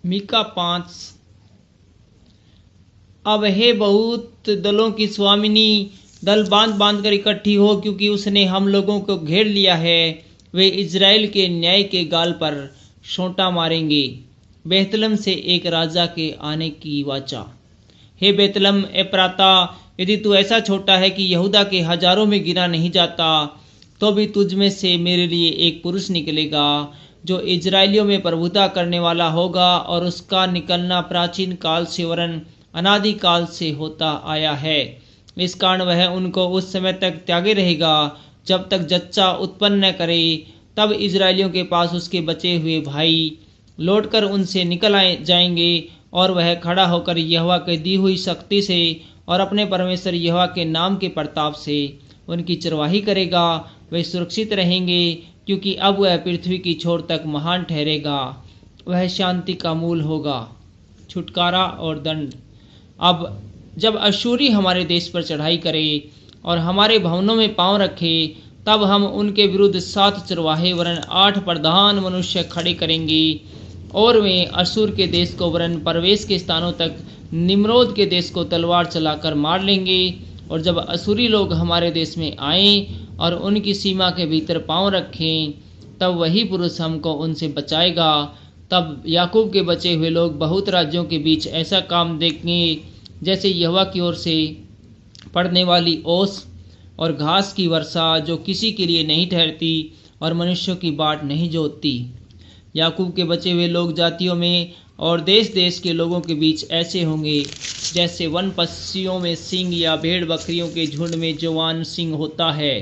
मीका 5। अब हे बहुत दलों की स्वामिनी, दल बांध बांध कर इकट्ठी हो, क्योंकि उसने हम लोगों को घेर लिया है। वे इज़राइल के न्याय के गाल पर सोंटा मारेंगे। बेतलम से एक राजा के आने की वाचा। हे बेतलम एप्राता, यदि तू ऐसा छोटा है कि यहूदा के हजारों में गिना नहीं जाता, तो भी तुझ में से मेरे लिए एक पुरुष निकलेगा जो इजरायलियों में प्रभुता करने वाला होगा, और उसका निकलना प्राचीन काल से वरन अनादि काल से होता आया है। इस कारण वह उनको उस समय तक त्यागे रहेगा जब तक जच्चा उत्पन्न न करे। तब इजरायलियों के पास उसके बचे हुए भाई लौटकर उनसे निकल आए जाएंगे, और वह खड़ा होकर यहोवा की दी हुई शक्ति से और अपने परमेश्वर यहोवा के नाम के प्रताप से उनकी चरवाही करेगा। वे सुरक्षित रहेंगे, क्योंकि अब वह पृथ्वी की छोर तक महान ठहरेगा। वह शांति का मूल होगा। छुटकारा और दंड। अब जब अश्शूरी हमारे देश पर चढ़ाई करे और हमारे भवनों में पांव रखे, तब हम उनके विरुद्ध 7 चरवाहे वरन 8 प्रधान मनुष्य खड़े करेंगे, और वे अश्शूर के देश को वरन प्रवेश के स्थानों तक निम्रोद के देश को तलवार चलाकर मार लेंगे। और जब अश्शूरी लोग हमारे देश में आएं और उनकी सीमा के भीतर पांव रखें, तब वही पुरुष हमको उनसे बचाएगा। तब याकूब के बचे हुए लोग बहुत राज्यों के बीच ऐसा काम देखेंगे, जैसे यहोवा की ओर से पड़ने वाली ओस और घास की वर्षा, जो किसी के लिए नहीं ठहरती और मनुष्यों की बाट नहीं जोतती। याकूब के बचे हुए लोग जातियों में और देश देश के लोगों के बीच ऐसे होंगे, जैसे वन पक्षियों में सिंह या भेड़ बकरियों के झुंड में जवान सिंह होता है।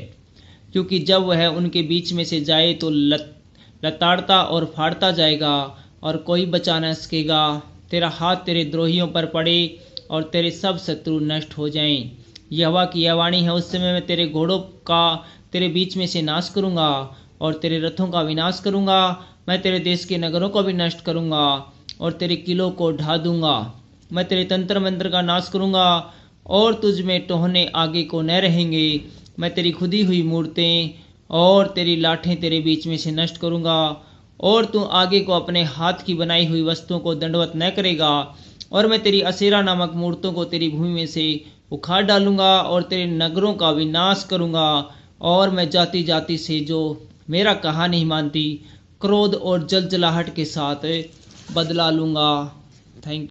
क्योंकि जब वह उनके बीच में से जाए तो लताड़ता और फाड़ता जाएगा, और कोई बचा न सकेगा। तेरा हाथ तेरे द्रोहियों पर पड़े और तेरे सब शत्रु नष्ट हो जाएं। यहोवा की यह वाणी है, उस समय मैं तेरे घोड़ों का तेरे बीच में से नाश करूंगा और तेरे रथों का विनाश करूंगा। मैं तेरे देश के नगरों को भी नष्ट करूंगा और तेरे किलों को ढा दूंगा। मैं तेरे तंत्र मंत्र का नाश करूंगा, और तुझ में टोहने आगे को न रहेंगे। मैं तेरी खुदी हुई मूर्तें और तेरी लाठें तेरे बीच में से नष्ट करूंगा, और तू आगे को अपने हाथ की बनाई हुई वस्तुओं को दंडवत न करेगा। और मैं तेरी असेरा नामक मूर्तों को तेरी भूमि में से उखाड़ डालूंगा और तेरे नगरों का विनाश करूंगा। और मैं जाति जाति से जो मेरा कहा नहीं मानती, क्रोध और जलजलाहट के साथ बदला लूंगा। थैंक